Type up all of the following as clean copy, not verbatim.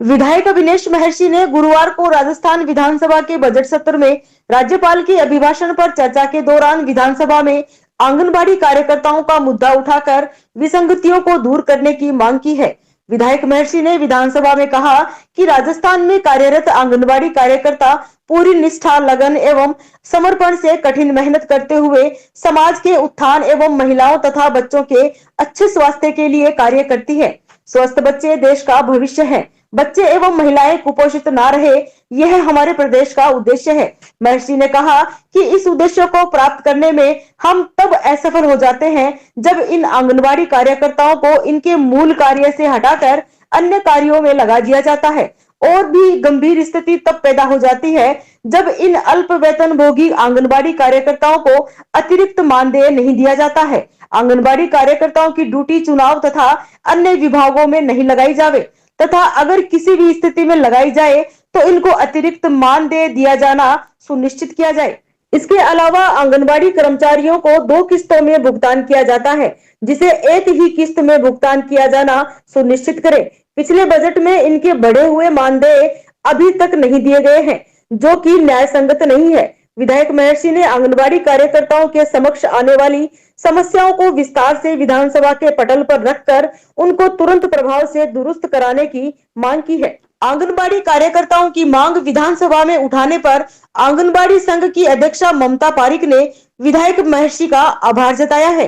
विधायक अविनेश महर्षि ने गुरुवार को राजस्थान विधानसभा के बजट सत्र में राज्यपाल के अभिभाषण पर चर्चा के दौरान विधानसभा में आंगनबाड़ी कार्यकर्ताओं का मुद्दा उठाकर विसंगतियों को दूर करने की मांग की है। विधायक महर्षि ने विधानसभा में कहा कि राजस्थान में कार्यरत आंगनबाड़ी कार्यकर्ता पूरी निष्ठा, लगन एवं समर्पण से कठिन मेहनत करते हुए समाज के उत्थान एवं महिलाओं तथा बच्चों के अच्छे स्वास्थ्य के लिए कार्य करती है। स्वस्थ बच्चे देश का भविष्य है। बच्चे एवं महिलाएं कुपोषित ना रहे, यह हमारे प्रदेश का उद्देश्य है। महर्षि ने कहा कि इस उद्देश्य को प्राप्त करने में हम तब असफल हो जाते हैं जब इन आंगनबाड़ी कार्यकर्ताओं को इनके मूल कार्य से हटाकर अन्य कार्यों में लगा दिया जाता है। और भी गंभीर स्थिति तब पैदा हो जाती है जब इन अल्प वेतन भोगी आंगनबाड़ी कार्यकर्ताओं को अतिरिक्त मानदेय नहीं दिया जाता है। आंगनबाड़ी कार्यकर्ताओं की ड्यूटी चुनाव तथा अन्य विभागों में नहीं लगाई जावे तथा अगर किसी भी स्थिति में लगाई जाए तो इनको अतिरिक्त मानदेय दिया जाना सुनिश्चित किया जाए। इसके अलावा आंगनबाड़ी कर्मचारियों को 2 किस्तों में भुगतान किया जाता है, जिसे एक ही किस्त में भुगतान किया जाना सुनिश्चित करें। पिछले बजट में इनके बढ़े हुए मानदेय अभी तक नहीं दिए गए हैं, जो कि न्याय संगत नहीं है। विधायक महर्षि ने आंगनबाड़ी कार्यकर्ताओं के समक्ष आने वाली समस्याओं को विस्तार से विधानसभा के पटल पर रखकर उनको तुरंत प्रभाव से दुरुस्त कराने की मांग की है। आंगनबाड़ी कार्यकर्ताओं की मांग विधानसभा में उठाने पर आंगनबाड़ी संघ की अध्यक्षा ममता पारिक ने विधायक महर्षि का आभार जताया है।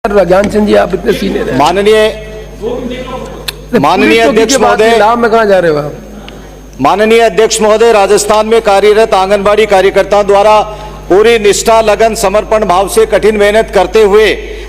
ज्ञान चंद जी, आप इतने सीनियर हैं। माननीय अध्यक्ष महोदय, नाम में कहाँ जा रहे हो आप? माननीय अध्यक्ष महोदय, राजस्थान में कार्यरत आंगनबाड़ी कार्यकर्ताओं द्वारा पूरी निष्ठा, लगन, समर्पण भाव से कठिन मेहनत करते हुए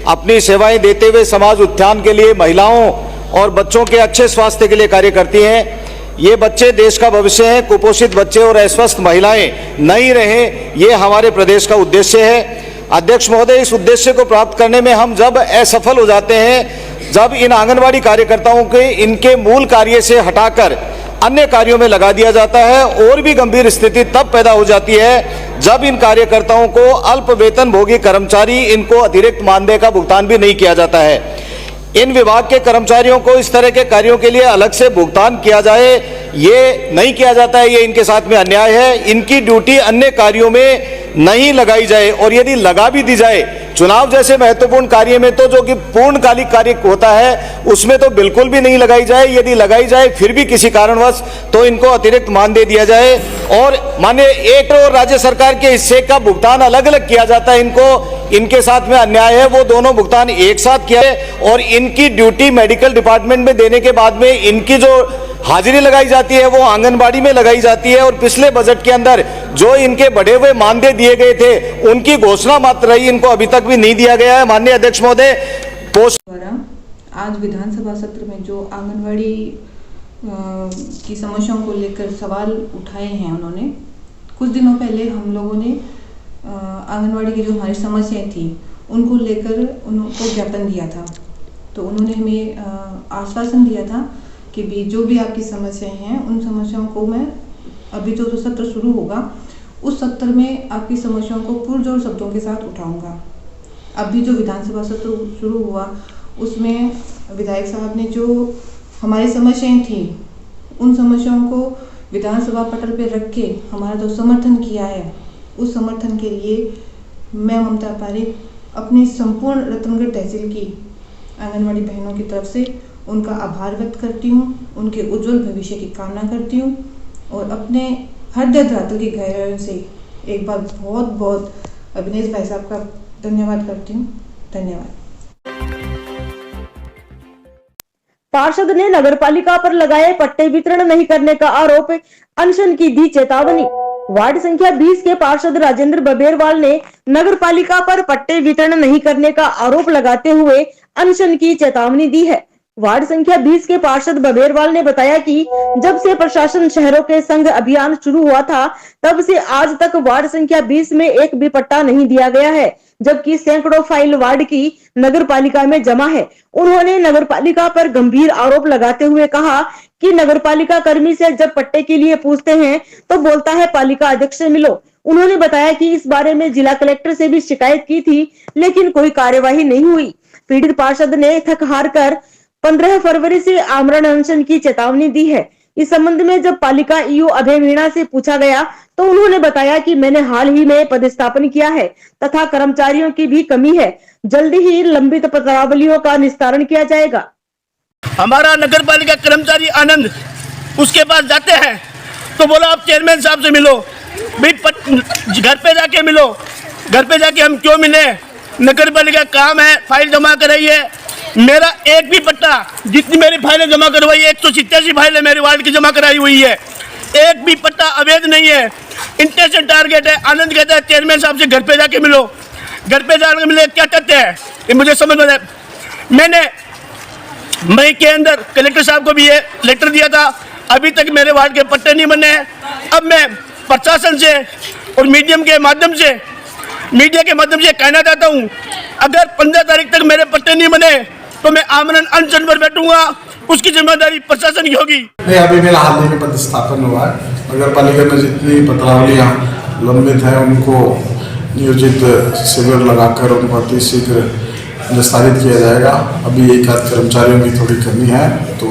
अपनी सेवाएं देते हुए समाज उत्थान के लिए, महिलाओं और बच्चों के अच्छे स्वास्थ्य के लिए कार्य करती हैं। ये बच्चे देश का भविष्य हैं। कुपोषित बच्चे और अस्वस्थ महिलाएं नहीं रहे, ये हमारे प्रदेश का उद्देश्य है। अध्यक्ष महोदय, इस उद्देश्य को प्राप्त करने में हम जब असफल हो जाते हैं जब इन आंगनबाड़ी कार्यकर्ताओं के इनके मूल कार्य से हटाकर अन्य कार्यों में लगा दिया जाता है। और भी गंभीर स्थिति तब पैदा हो जाती है जब इन कार्यकर्ताओं को अल्प वेतन भोगी कर्मचारी इनको अतिरिक्त मानदेय का भुगतान भी नहीं किया जाता है। इन विभाग के कर्मचारियों को इस तरह के कार्यों के लिए अलग से भुगतान किया जाए, ये नहीं किया जाता है, ये इनके साथ में अन्याय है। इनकी ड्यूटी अन्य कार्यों में नहीं लगाई जाए और यदि लगा भी दी जाए चुनाव जैसे महत्वपूर्ण कार्य में तो जो कि पूर्णकालिक कार्य होता है उसमें तो बिल्कुल भी नहीं लगाई जाए। यदि लगाई जाए फिर भी किसी कारणवश तो इनको अतिरिक्त मानदेय दिया जाए और माने एक और राज्य सरकार के हिस्से का भुगतान अलग अलग किया जाता है। इनके साथ में अन्याय है, वो दोनों भुगतान एक साथ किया है और इनकी ड्यूटी मेडिकल डिपार्टमेंट में देने के बाद में इनकी जो हाजिरी लगाई जाती है वो आंगनबाड़ी में लगाई जाती है। और पिछले बजट के अंदर जो इनके बढ़े हुए मानदेय दिए गए थे उनकी घोषणा मात्र रही, इनको अभी तक भी नहीं दिया गया है। माननीय अध्यक्ष महोदय, द्वारा आज विधानसभा सत्र में जो आंगनबाड़ी की समस्याओं को लेकर सवाल उठाए हैं, उन्होंने कुछ दिनों पहले हम लोगों ने आंगनबाड़ी की जो हमारी समस्याएं थी उनको लेकर उनको ज्ञापन दिया था। तो उन्होंने हमें आश्वासन दिया था कि भी जो भी आपकी समस्याएं हैं उन समस्याओं को मैं अभी जो सत्र शुरू होगा उस सत्र में आपकी समस्याओं को पुरजोर शब्दों के साथ उठाऊंगा। अभी जो विधानसभा सत्र शुरू हुआ उसमें विधायक साहब ने जो हमारी समस्याएं थी उन समस्याओं को विधानसभा पटल पे रख के हमारा जो समर्थन किया है उस समर्थन के लिए मैं ममता पारिक अपनी संपूर्ण रतनगढ़ तहसील की आंगनबाड़ी बहनों की तरफ से उनका आभार व्यक्त करती हूँ, उनके उज्जवल भविष्य की कामना करती हूँ और अपने हृदय धरातल की गहराइयों से एक बार बहुत बहुत अविनेश भाई साहब का धन्यवाद करती हूँ। धन्यवाद। पार्षद ने नगरपालिका पर लगाए पट्टे वितरण नहीं करने का आरोप, अनशन की दी चेतावनी। वार्ड संख्या 20 के पार्षद राजेंद्र बबेरवाल ने नगरपालिका पर पट्टे वितरण नहीं करने का आरोप लगाते हुए अनशन की चेतावनी दी है। वार्ड संख्या 20 के पार्षद बबेरवाल ने बताया कि जब से प्रशासन शहरों के संघ अभियान शुरू हुआ था तब से आज तक वार्ड संख्या 20 में एक भी पट्टा नहीं दिया गया है, जबकि सैकड़ों फाइल वार्ड की नगरपालिका में जमा है। उन्होंने नगरपालिका पर गंभीर आरोप लगाते हुए कहा कि नगरपालिका कर्मी से जब पट्टे के लिए पूछते हैं तो बोलता है पालिका अध्यक्ष से मिलो। उन्होंने बताया कि इस बारे में जिला कलेक्टर से भी शिकायत की थी लेकिन कोई कार्यवाही नहीं हुई। पीड़ित पार्षद ने थक हार कर 15 फरवरी से आमरण अनशन की चेतावनी दी है। इस संबंध में जब पालिका ईओ अभय मीणा से पूछा गया तो उन्होंने बताया कि मैंने हाल ही में पदस्थापन किया है तथा कर्मचारियों की भी कमी है, जल्दी ही लंबित पत्रावलियों का निस्तारण किया जाएगा। हमारा नगर पालिका कर्मचारी आनंद उसके पास जाते हैं तो बोला आप चेयरमैन साहब से मिलो, भाई घर पे जाके मिलो। घर पे जाके हम क्यों मिले, नगर पालिका काम है, फाइल जमा कराई है। मेरा एक भी पट्टा, जितनी मेरी फाइलें जमा करवाई है 187 फाइलें मेरी वार्ड की जमा कराई हुई है, एक भी पट्टा अवैध नहीं है। इंटेंशन टारगेट है। आनंद कहता है चेयरमैन साहब से घर पे जाके मिलो। घर पे जाके मिले क्या करते हैं ये मुझे समझ में आया। मैंने मई के अंदर कलेक्टर साहब को भी ये लेटर दिया था, अभी तक मेरे वार्ड के पट्टे नहीं बने हैं। अब मैं प्रशासन से और मीडिया के माध्यम से कहना चाहता हूँ, अगर 15 तारीख तक मेरे पट्टे नहीं बने तो मैं आमरण अनशन पर बैठूंगा, उसकी जिम्मेदारी प्रशासन की होगी। नहीं, अभी मेरा हाल ही में पदस्थापन हुआ है। नगर पालिका में जितनी पत्रावलियाँ लंबित हैं उनको नियोजित शिविर लगाकर उनको अति शीघ्र निस्तारित किया जाएगा। अभी एक आध कर्मचारियों की थोड़ी कमी है, तो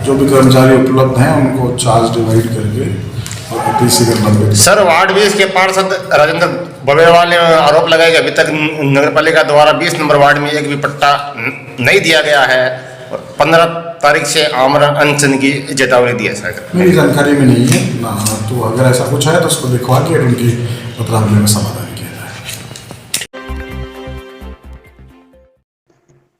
जो भी कर्मचारी उपलब्ध हैं उनको चार्ज डिवाइड करके और अति शीघ्र लंबित। सर, वार्ड 20 के पार्षद राजेंद्र बबेवाल ने आरोप लगाया कि अभी तक नगर पालिका द्वारा 20 नंबर वार्ड में एक भी पट्टा नहीं दिया गया है और 15 तारीख से आमरण अनशन की चेतावनी दी है। सर, मेरी जानकारी में नहीं है ना, तो अगर ऐसा कुछ है तो उसको दिखवा के उनकी पत्रावली में समाधान किया जाए।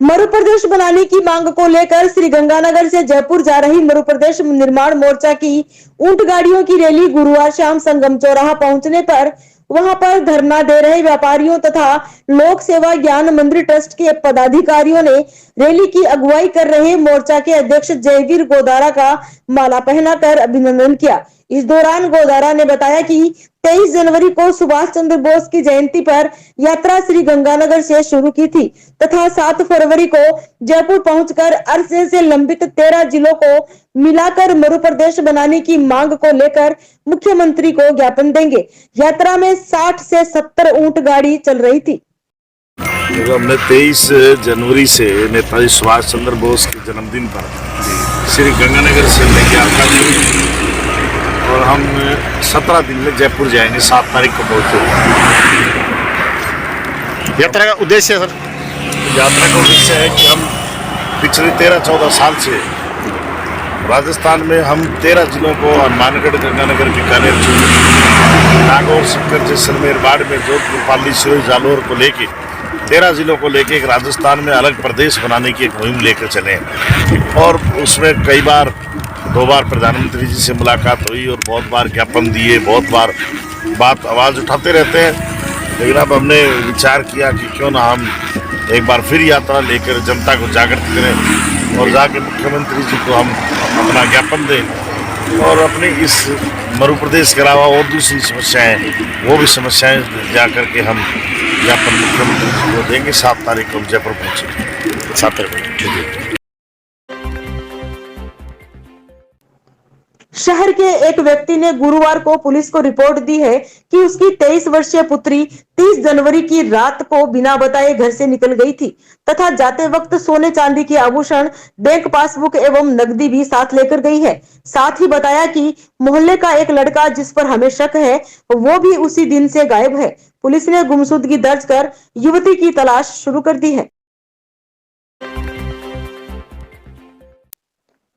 मध्य प्रदेश बनाने की मांग को लेकर श्री गंगानगर से जयपुर जा रही मध्य प्रदेश निर्माण मोर्चा की ऊंट गाड़ियों की रैली गुरुवार शाम संगम चौराहा पहुंचने पर वहां पर धरना दे रहे व्यापारियों तथा लोक सेवा ज्ञान मंदिर ट्रस्ट के पदाधिकारियों ने रैली की अगुवाई कर रहे मोर्चा के अध्यक्ष जयवीर गोदारा का माला पहनाकर अभिनंदन किया। इस दौरान गोदारा ने बताया कि 23 जनवरी को सुभाष चंद्र बोस की जयंती पर यात्रा श्री गंगानगर से शुरू की थी तथा 7 फरवरी को जयपुर पहुंचकर अरसे से लंबित 13 जिलों को मिलाकर मध्य प्रदेश बनाने की मांग को लेकर मुख्यमंत्री को ज्ञापन देंगे। यात्रा में 60 से 70 ऊंट गाड़ी चल रही थी। हमने 23 जनवरी से नेताजी सुभाष चंद्र बोस के जन्मदिन पर श्री गंगानगर से यात्रा की और हम 17 दिन में जयपुर जाएंगे। 7 तारीख को पहुंचे। यात्रा का उद्देश्य सर, यात्रा का उद्देश्य है कि हम पिछले 13-14 साल से राजस्थान में हम 13 जिलों को हनुमानगढ़, गंगानगर, बीकानेर, नागौर, सीकर, जैसलमेर, बाड़मेर, जोधपुर, पाली, सिरोही, जालौर को लेके 13 जिलों को लेके एक राजस्थान में अलग प्रदेश बनाने की एक मुहिम लेकर चले हैं। और उसमें कई बार 2 बार प्रधानमंत्री जी से मुलाकात हुई और बहुत बार ज्ञापन दिए, बहुत बार बात आवाज़ उठाते रहते हैं। लेकिन अब हमने विचार किया कि क्यों ना हम एक बार फिर यात्रा लेकर जनता को जागृत करें और जाके मुख्यमंत्री जी को हम अपना ज्ञापन दें और अपने इस मध्य प्रदेश के अलावा और दूसरी समस्याएं, वो भी समस्याएं जा करके हम ज्ञापन मुख्यमंत्री जी को देंगे। 7 तारीख को जयपुर पहुँचे। 7 तारीख। शहर के एक व्यक्ति ने गुरुवार को पुलिस को रिपोर्ट दी है कि उसकी 23 वर्षीय पुत्री 30 जनवरी की रात को बिना बताए घर से निकल गई थी तथा जाते वक्त सोने चांदी के आभूषण, बैंक पासबुक एवं नकदी भी साथ लेकर गई है। साथ ही बताया कि मोहल्ले का एक लड़का जिस पर हमें शक है वो भी उसी दिन से गायब है। पुलिस ने गुमशुदगी दर्ज कर युवती की तलाश शुरू कर दी है।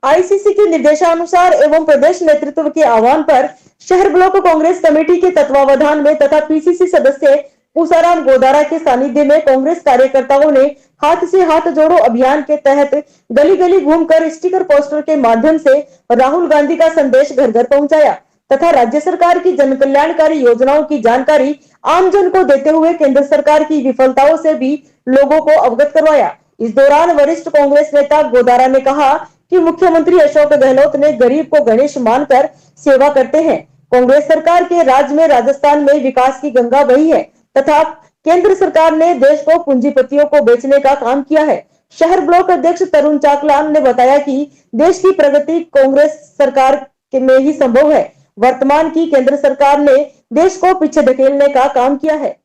आईसीसी के निर्देशानुसार एवं प्रदेश नेतृत्व के आह्वान पर शहर ब्लॉक कांग्रेस कमेटी के तत्वावधान में तथा पीसीसी सदस्य पूसाराम गोदारा के सानिध्य में कांग्रेस कार्यकर्ताओं ने हाथ से हाथ जोड़ो अभियान के तहत गली गली घूमकर स्टिकर पोस्टर के माध्यम से राहुल गांधी का संदेश घर घर पहुंचाया तथा राज्य सरकार की जन कल्याणकारी योजनाओं की जानकारी आमजन को देते हुए केंद्र सरकार की विफलताओं से भी लोगों को अवगत करवाया। इस दौरान वरिष्ठ कांग्रेस नेता गोदारा ने कहा कि मुख्यमंत्री अशोक गहलोत ने गरीब को गणेश मानकर सेवा करते हैं। कांग्रेस सरकार के राज में राजस्थान में विकास की गंगा बही है तथा केंद्र सरकार ने देश को पूंजीपतियों को बेचने का काम किया है। शहर ब्लॉक अध्यक्ष तरुण चाकलान ने बताया कि देश की प्रगति कांग्रेस सरकार में ही संभव है। वर्तमान की केंद्र सरकार ने देश को पीछे धकेलने का काम किया है।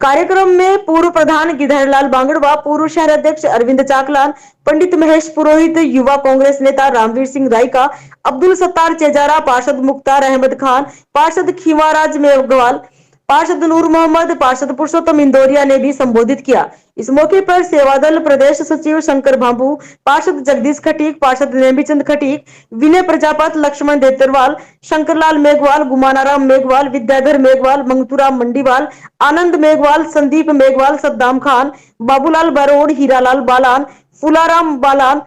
कार्यक्रम में पूर्व प्रधान गिरधरलाल बांगड़वा, पूर्व शहर अध्यक्ष अरविंद चाकलान, पंडित महेश पुरोहित, युवा कांग्रेस नेता रामवीर सिंह रायका, अब्दुल सत्तार चेजारा, पार्षद मुख्तार अहमद खान, पार्षद खीमाराज मेघवाल, पार्षद नूर मोहम्मद, पार्षद पुरुषोत्तम इंदौरिया ने भी संबोधित किया। इस मौके पर सेवादल प्रदेश सचिव शंकर भांबू, पार्षद जगदीश खटीक, पार्षद नेमीचंद खटीक, विनय प्रजापत, लक्ष्मण देतरवाल, शंकरलाल मेघवाल, गुमानाराम मेघवाल, विद्याधर मेघवाल, मंगतूराम मंडीवाल, आनंद मेघवाल, संदीप मेघवाल, सद्दाम खान, बाबूलाल बरोड़, हीरालाल बालान, फुलाराम बालान,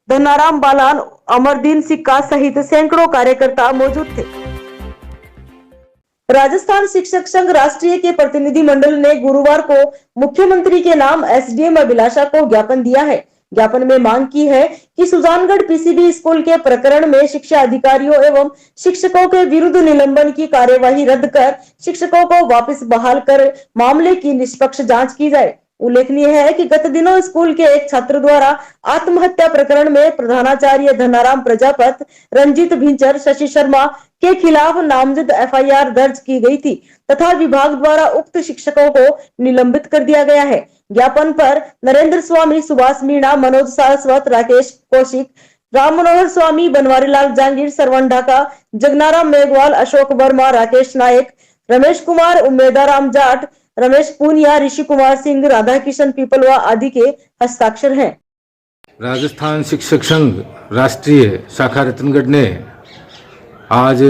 धनाराम बालान, अमरदीन सिक्का सहित सैकड़ों कार्यकर्ता मौजूद थे। राजस्थान शिक्षक संघ राष्ट्रीय के प्रतिनिधि मंडल ने गुरुवार को मुख्यमंत्री के नाम एसडीएम अभिलाषा को ज्ञापन दिया है। ज्ञापन में मांग की है कि सुजानगढ़ पीसीबी स्कूल के प्रकरण में शिक्षा अधिकारियों एवं शिक्षकों के विरुद्ध निलंबन की कार्यवाही रद्द कर शिक्षकों को वापस बहाल कर मामले की निष्पक्ष जांच की जाए। उल्लेखनीय है कि गत दिनों स्कूल के एक छात्र द्वारा आत्महत्या प्रकरण में प्रधानाचार्य धनाराम प्रजापत, रंजीत भिंचर, शशि शर्मा के खिलाफ नामजद एफआईआर दर्ज की गई थी तथा विभाग द्वारा उक्त शिक्षकों को निलंबित कर दिया गया है। ज्ञापन पर नरेंद्र स्वामी, सुभाष मीणा, मनोज सारस्वत, राकेश कौशिक, राम मनोहर स्वामी, बनवारीलाल जांगीर, सरवण ढाका, जगनाराम मेघवाल, अशोक वर्मा, राकेश नायक, रमेश कुमार, उम्मेदाराम जाट, रमेश पूनिया, ऋषि कुमार सिंह, राधा किशन पीपलवा आदि के हस्ताक्षर हैं। राजस्थान शिक्षक संघ राष्ट्रीय शाखा रतनगढ़ ने आज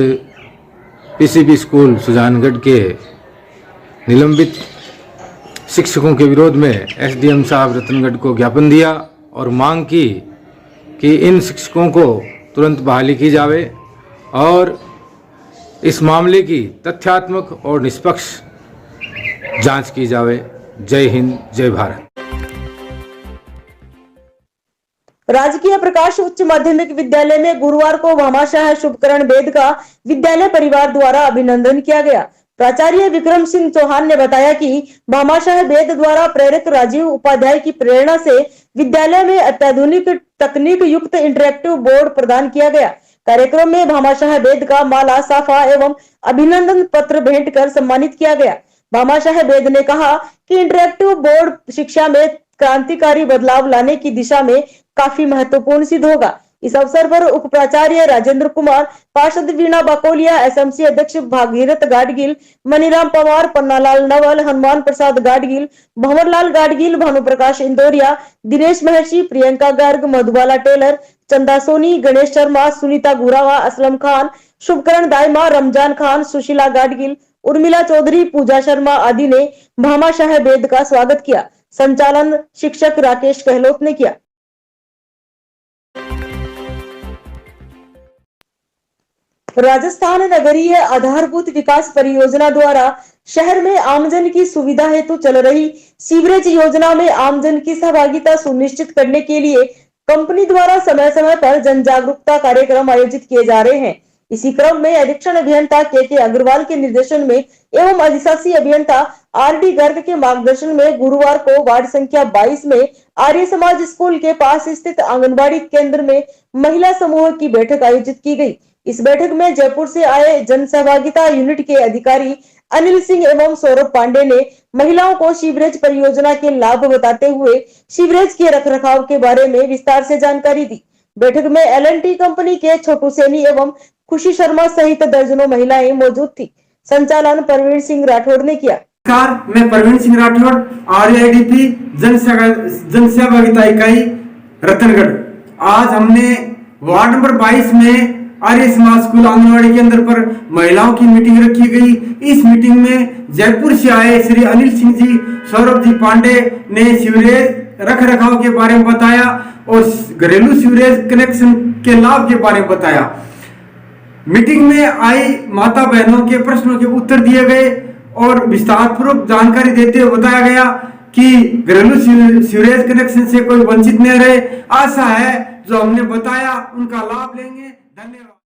पीसीबी स्कूल सुजानगढ़ के निलंबित शिक्षकों के विरोध में एसडीएम साहब रतनगढ़ को ज्ञापन दिया और मांग की कि इन शिक्षकों को तुरंत बहाली की जावे और इस मामले की तथ्यात्मक और निष्पक्ष जांच की जावे। जय हिंद, जय भारत। राजकीय प्रकाश उच्च माध्यमिक विद्यालय में गुरुवार को भामाशाह शुभकरण बेद का विद्यालय परिवार द्वारा अभिनंदन किया गया। प्राचार्य विक्रम सिंह चौहान ने बताया कि भामाशाह बेद द्वारा प्रेरक राजीव उपाध्याय की प्रेरणा से विद्यालय में अत्याधुनिक तकनीक युक्त इंटरेक्टिव बोर्ड प्रदान किया गया। कार्यक्रम में भामाशाह बेद का माला, साफा एवं अभिनंदन पत्र भेंट कर सम्मानित किया गया। भामाशाह बेद ने कहा कि इंटरेक्टिव बोर्ड शिक्षा में क्रांतिकारी बदलाव लाने की दिशा में काफी महत्वपूर्ण सिद्ध होगा। इस अवसर पर उप प्राचार्य राजेंद्र कुमार, पार्षद वीणा बाकोलिया, एसएमसी अध्यक्ष भागीरथ गाडगिल, मनीराम पवार, पन्नालाल नवल, हनुमान प्रसाद गाडगिल, भंवरलाल गाडगिल, भानुप्रकाश इंदौरिया, दिनेश महर्षि, प्रियंका गर्ग, मधुबाला टेलर, चंदा सोनी, गणेश शर्मा, सुनीता गुरावा, असलम खान, शुभकरण दायमा, रमजान खान, सुशीला गाडगिल, उर्मिला चौधरी, पूजा शर्मा आदि ने भामाशाह बेद का स्वागत किया। संचालन शिक्षक राकेश गहलोत ने किया। राजस्थान नगरीय आधारभूत विकास परियोजना द्वारा शहर में आमजन की सुविधा हेतु चल रही सीवरेज योजना में आमजन की सहभागिता सुनिश्चित करने के लिए कंपनी द्वारा समय समय पर जन जागरूकता कार्यक्रम आयोजित किए जा रहे हैं। इसी क्रम में अधीक्षण अभियंता के अग्रवाल के निर्देशन में एवं अधिशासी अभियंता आरडी गर्ग के मार्गदर्शन में गुरुवार को वार्ड संख्या 22 में आर्य समाज स्कूल के पास स्थित आंगनबाड़ी केंद्र में महिला समूह की बैठक आयोजित की गई। इस बैठक में जयपुर से आए जन सहभागिता यूनिट के अधिकारी अनिल सिंह एवं सौरभ पांडे ने महिलाओं को सीवरेज परियोजना के लाभ बताते हुए सीवरेज के रखरखाव के बारे में विस्तार से जानकारी दी। बैठक में एल&टी कंपनी के छोटू सैनी एवं खुशी शर्मा सहित दर्जनों महिलाएं मौजूद थी। संचालन प्रवीण सिंह राठौड़ ने किया। मैं प्रवीण सिंह राठौड़, आरआईडीपी जन सहभागिता इकाई रतनगढ़। आज हमने वार्ड नंबर 22 में आर्य समाज स्कूल आंगनबाड़ी केंद्र पर महिलाओं की मीटिंग रखी गई। इस मीटिंग में जयपुर से आए श्री अनिल सिंह जी, सौरभ जी पांडे ने सीवरेज रख रखाव के बारे में बताया और घरेलू सीवरेज कनेक्शन के लाभ के बारे में बताया। मीटिंग में आई माता बहनों के प्रश्नों के उत्तर दिए गए और विस्तार पूर्वक जानकारी देते हुए बताया गया कि घरेलू सीवरेज कनेक्शन से कोई वंचित न रहे। आशा है जो हमने बताया उनका लाभ लेंगे। धन्यवाद।